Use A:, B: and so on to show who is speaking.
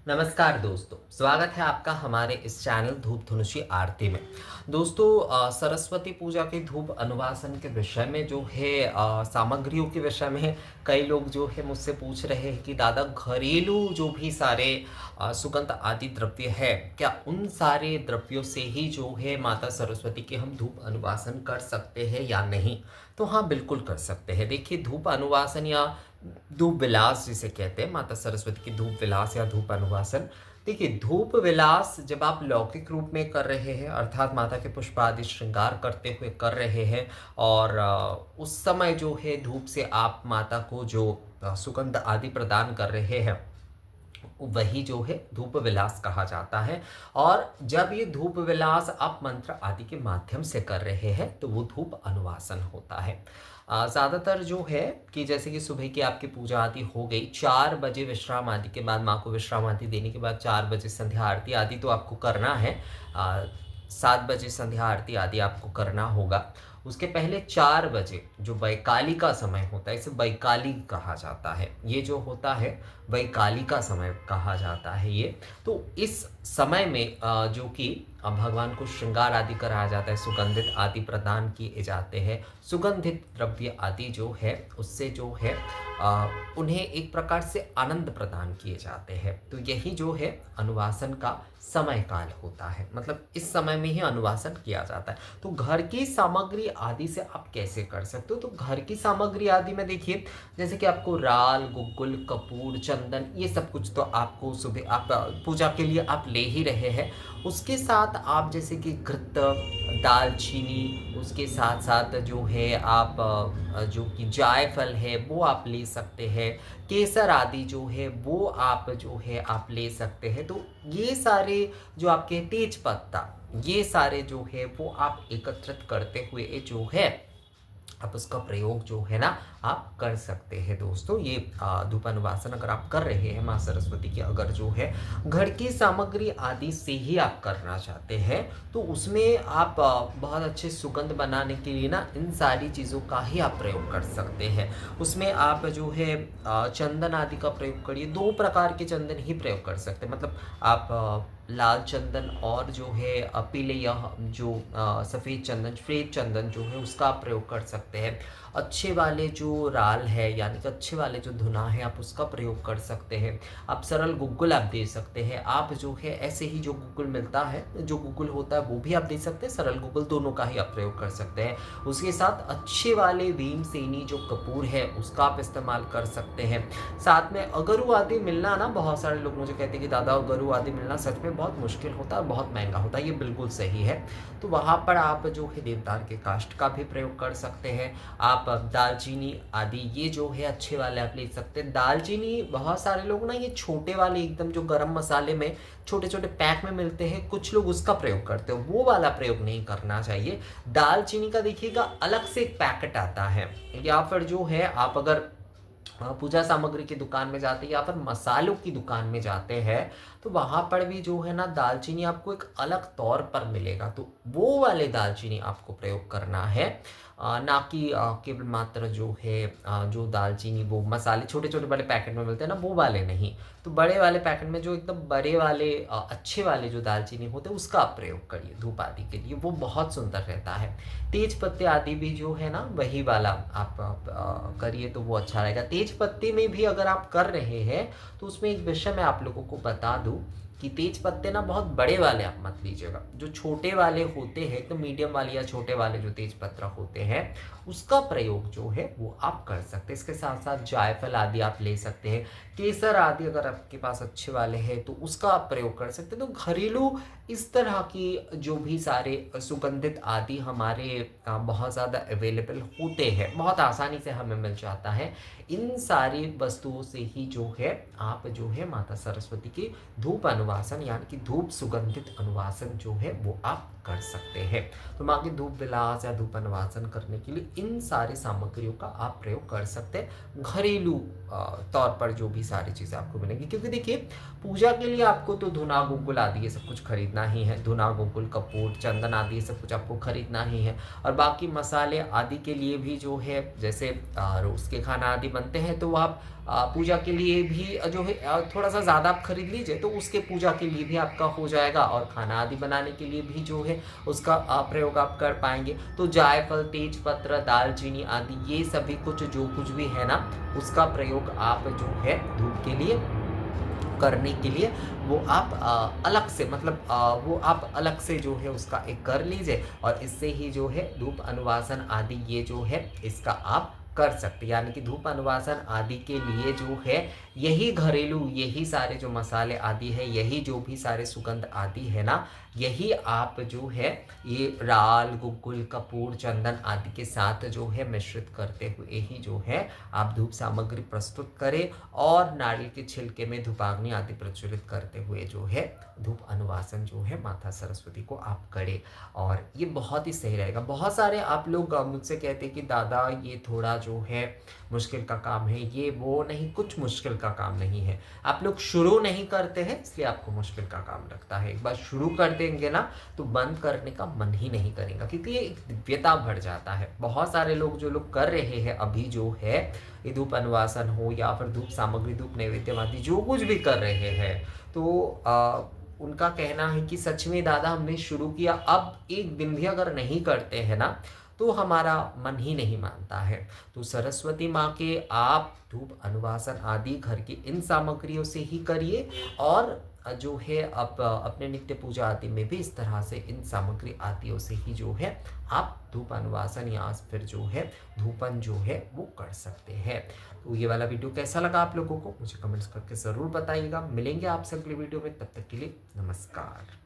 A: नमस्कार दोस्तों, स्वागत है आपका हमारे इस चैनल धूप धनुषी आरती में। दोस्तों, सरस्वती पूजा के धूप अनुवासन के विषय में जो है सामग्रियों के विषय में कई लोग जो है मुझसे पूछ रहे हैं कि दादा घरेलू जो भी सारे सुगंध आदि द्रव्य है, क्या उन सारे द्रव्यों से ही जो है माता सरस्वती के हम धूप अनुवासन कर सकते हैं या नहीं? तो हाँ, बिल्कुल कर सकते हैं। देखिए, धूप अनुवासन या धूप विलास जिसे कहते हैं, माता सरस्वती की धूप विलास या धूप अनुवासन। देखिए, धूप विलास जब आप लौकिक रूप में कर रहे हैं, अर्थात माता के पुष्प आदि श्रृंगार करते हुए कर रहे हैं, और उस समय जो है धूप से आप माता को जो सुगंध आदि प्रदान कर रहे हैं, वही जो है धूप विलास कहा जाता है। और जब ये धूप विलास आप मंत्र आदि के माध्यम से कर रहे हैं तो वो धूप अनुवासन होता है। ज़्यादातर जो है कि जैसे कि सुबह की आपकी पूजा आदि हो गई, 4 बजे विश्राम आदि के बाद, माँ को विश्राम आदि देने के बाद 4 बजे संध्या आरती आदि तो आपको करना है। 7 बजे संध्या आरती आदि आपको करना होगा। उसके पहले 4 बजे जो वैकाली का समय होता है, इसे वैकाली कहा जाता है। ये जो होता है वैकाली का समय कहा जाता है ये। तो इस समय में जो कि भगवान को श्रृंगार आदि कराया जाता है, सुगंधित आदि प्रदान किए जाते हैं। सुगंधित द्रव्य आदि जो है उससे जो है उन्हें एक प्रकार से आनंद प्रदान किए जाते हैं। तो यही जो है अनुवासन का समय काल होता है, मतलब इस समय में ही अनुवासन किया जाता है। तो घर की सामग्री आदि से आप कैसे कर सकते हो? तो घर की सामग्री आदि में देखिए, जैसे कि आपको राल, गुग्गुल, कपूर, चंदन, ये सब कुछ तो आपको सुबह आप पूजा के लिए आप ले ही रहे हैं। उसके साथ आप जैसे कि घृत, दालचीनी, उसके साथ साथ जो है आप जो कि जायफल है वो आप ले सकते हैं। केसर आदि जो है वो आप जो है आप ले सकते हैं। तो ये सारे जो आपके तेज पत्ता, ये सारे जो है वो आप एकत्रित करते हुए जो है आप उसका प्रयोग जो है ना आप कर सकते हैं। दोस्तों, ये धूप अनुवासन अगर आप कर रहे हैं माँ सरस्वती की, अगर जो है घर की सामग्री आदि से ही आप करना चाहते हैं, तो उसमें आप बहुत अच्छे सुगंध बनाने के लिए ना इन सारी चीज़ों का ही आप प्रयोग कर सकते हैं। उसमें आप जो है चंदन आदि का प्रयोग करिए। 2 प्रकार के चंदन ही प्रयोग कर सकते हैं, मतलब आप लाल चंदन और जो है पीले या जो सफ़ेद चंदन, श्वेत चंदन जो है उसका आप प्रयोग कर सकते हैं। अच्छे वाले जो राल है, यानी कि अच्छे वाले जो धुना है, आप उसका प्रयोग कर सकते हैं। आप सरल गुग्गुल आप दे सकते हैं। आप जो है ऐसे ही जो गुग्गुल मिलता है, जो गुग्गुल होता है वो भी आप दे सकते हैं, सरल गुग्गुल दोनों का ही आप प्रयोग कर सकते हैं। उसके साथ अच्छे वाले भीमसेनी जो कपूर है उसका आप इस्तेमाल कर सकते हैं। साथ में अगरू आदि मिलना ना, बहुत सारे लोग मुझे कहते हैं कि दादा अगरू आदि मिलना सच में बहुत मुश्किल होता है, बहुत महंगा होता है। ये बिल्कुल सही है। तो वहाँ पर आप जो है देवदार के काष्ठ का भी प्रयोग कर सकते हैं। आप दालचीनी आदि ये जो है अच्छे वाले आप ले सकते हैं। दालचीनी बहुत सारे लोग ना ये छोटे वाले एकदम जो गरम मसाले में छोटे छोटे पैक में मिलते हैं, कुछ लोग उसका प्रयोग करते हैं, वो वाला प्रयोग नहीं करना चाहिए। दालचीनी का देखिएगा अलग से एक पैकेट आता है, या फिर जो है आप अगर पूजा सामग्री की दुकान में जाते हैं या फिर मसालों की दुकान में जाते हैं, तो वहाँ पर भी जो है ना दालचीनी आपको एक अलग तौर पर मिलेगा। तो वो वाले दालचीनी आपको प्रयोग करना है, ना कि केवल मात्र जो है जो दालचीनी वो मसाले छोटे छोटे बड़े पैकेट में मिलते हैं ना, वो वाले नहीं। तो बड़े वाले पैकेट में जो एकदम बड़े वाले अच्छे वाले जो दालचीनी होते हैं उसका आप प्रयोग करिए धूप आदि के लिए, वो बहुत सुंदर रहता है। तेज पत्ते आदि भी जो है ना वही वाला आप करिए तो वो अच्छा रहेगा। तेज पत्ते में भी अगर आप कर रहे हैं तो उसमें एक विषय मैं आप लोगों को बता दूं कि तेज पत्ते ना बहुत बड़े वाले आप मत लीजिएगा। जो छोटे वाले होते हैं, तो मीडियम वाले या छोटे वाले जो तेज पत्ता होते हैं उसका प्रयोग जो है वो आप कर सकते हैं। इसके साथ साथ जायफल आदि आप ले सकते हैं। केसर आदि अगर आपके पास अच्छे वाले हैं तो उसका आप प्रयोग कर सकते हैं। तो घरेलू इस तरह की जो भी सारे सुगंधित आदि हमारे बहुत ज़्यादा अवेलेबल होते हैं, बहुत आसानी से हमें मिल जाता है। इन सारी वस्तुओं से ही जो है आप जो है माता सरस्वती की धूप अनुवाद अनुवासन यानी कि धूप सुगंधित अनुवासन जो है वो आप कर सकते हैं। तो माँ की धूप विलास या धूप अनुवासन करने के लिए इन सारी सामग्रियों का आप प्रयोग कर सकते हैं घरेलू तौर पर, जो भी सारी चीज़ें आपको मिलेंगी। क्योंकि देखिए पूजा के लिए आपको तो धुना गुग्गुल आदि ये सब कुछ खरीदना ही है, धुना गुग्गुल कपूर चंदन आदि ये सब कुछ आपको खरीदना ही है। और बाकी मसाले आदि के लिए भी जो है, जैसे रोज़ के खाना आदि बनते हैं तो आप पूजा के लिए भी जो है थोड़ा सा ज़्यादा आप खरीद लीजिए, तो उसके पूजा के लिए भी आपका हो जाएगा और खाना आदि बनाने के लिए भी जो है उसका प्रयोग आप कर पाएंगे। तो जायफल, तेज पत्र, दालचीनी आदि ये सभी कुछ जो कुछ भी है ना, उसका प्रयोग आप जो है धूप के लिए करने के लिए वो आप अलग से, मतलब वो आप अलग से जो है उसका एक कर लीजिए, और इससे ही जो है धूप अनुवासन आदि ये जो है इसका आप कर सकते हैं। यानी कि धूप अनुवासन आदि के लिए जो है यही घरेलू, यही सारे जो मसाले आदि है, यही जो भी सारे सुगंध आदि है ना, यही आप जो है ये राल, गुग्गुल, कपूर, चंदन आदि के साथ जो है मिश्रित करते हुए ही जो है आप धूप सामग्री प्रस्तुत करें, और नारियल के छिलके में धूपाग्नि आदि प्रज्वलित करते हुए जो है धूप अनुवासन जो है माता सरस्वती को आप करें, और ये बहुत ही सही रहेगा। बहुत सारे आप लोग मुझसे कहते हैं कि दादा ये थोड़ा जो है मुश्किल का काम है, ये वो नहीं, कुछ मुश्किल का काम नहीं है। आप लोग शुरू नहीं करते हैं इसलिए आपको मुश्किल का काम लगता है। एक बार शुरू कर देंगे ना तो बंद करने का मन ही नहीं करेगा, क्योंकि ये एक दिव्यता बढ़ जाता है। बहुत सारे लोग जो लोग कर रहे हैं अभी जो है ये धूप अनुवासन हो या फिर धूप सामग्री, धूप नैवेद्यवादी जो कुछ भी कर रहे हैं, तो उनका कहना है कि सच में दादा हमने शुरू किया, अब एक दिन भी अगर नहीं करते हैं ना तो हमारा मन ही नहीं मानता है। तो सरस्वती माँ के आप धूप अनुवासन आदि घर की इन सामग्रियों से ही करिए, और जो है आप अपने नित्य पूजा आदि में भी इस तरह से इन सामग्री आदियों से ही जो है आप धूप अनुवासन या फिर जो है धूपन जो है वो कर सकते हैं। तो ये वाला वीडियो कैसा लगा आप लोगों को मुझे कमेंट्स करके ज़रूर बताइएगा। मिलेंगे आपसे अगले वीडियो में, तब तक के लिए नमस्कार।